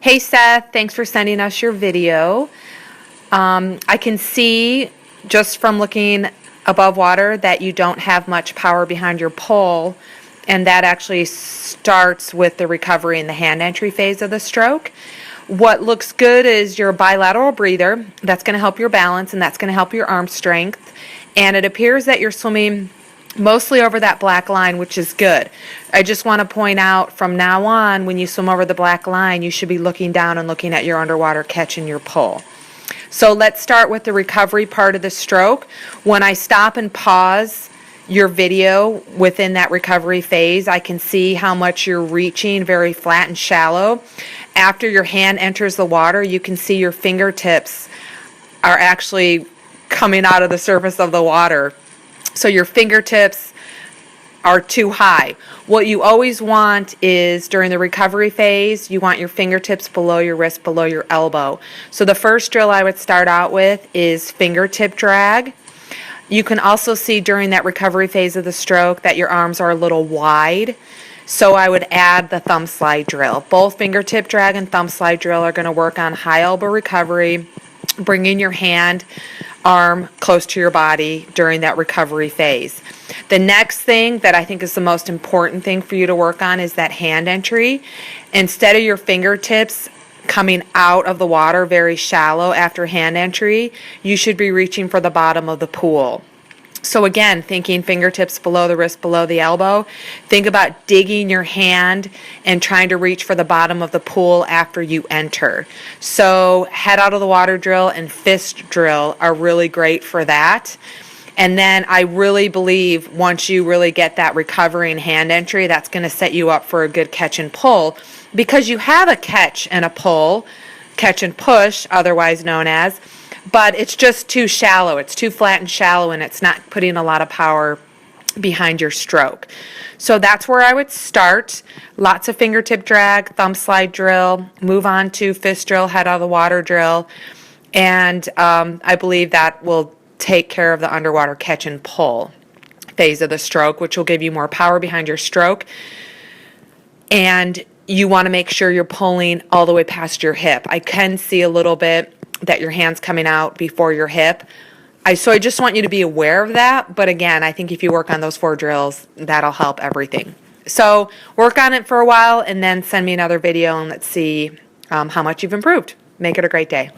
Hey Seth, thanks for sending us your video. I can see just from looking above water that you don't have much power behind your pole, and that actually starts with the recovery in the hand entry phase of the stroke. What looks good is your bilateral breather. That's going to help your balance and that's going to help your arm strength. And it appears that you're swimming mostly over that black line, which is good. I just want to point out from now on, when you swim over the black line, you should be looking down and looking at your underwater catch and your pull. So let's start with the recovery part of the stroke. When I stop and pause your video within that recovery phase, I can see how much you're reaching very flat and shallow. After your hand enters the water, you can see your fingertips are actually coming out of the surface of the water. So your fingertips are too high. What you always want is during the recovery phase, you want your fingertips below your wrist, below your elbow. So the first drill I would start out with is fingertip drag. You can also see during that recovery phase of the stroke that your arms are a little wide. So I would add the thumb slide drill. Both fingertip drag and thumb slide drill are going to work on high elbow recovery, bringing your arm close to your body during that recovery phase. The next thing that I think is the most important thing for you to work on is that hand entry. Instead of your fingertips coming out of the water very shallow after hand entry, you should be reaching for the bottom of the pool. So again, thinking fingertips below the wrist, below the elbow, think about digging your hand and trying to reach for the bottom of the pool after you enter. So head out of the water drill and fist drill are really great for that. And then I really believe once you really get that recovery and hand entry, that's going to set you up for a good catch and pull, because you have a catch and a pull, catch and push, otherwise known as, but it's just too shallow. It's too flat and shallow, and it's not putting a lot of power behind your stroke. So that's where I would start. Lots of fingertip drag, thumb slide drill, move on to fist drill, head out of the water drill, and I believe that will take care of the underwater catch and pull phase of the stroke, which will give you more power behind your stroke. And you want to make sure you're pulling all the way past your hip. I can see a little bit that your hand's coming out before your hip. So I just want you to be aware of that. But again, I think if you work on those 4 drills, that'll help everything. So work on it for a while and then send me another video and let's see how much you've improved. Make it a great day.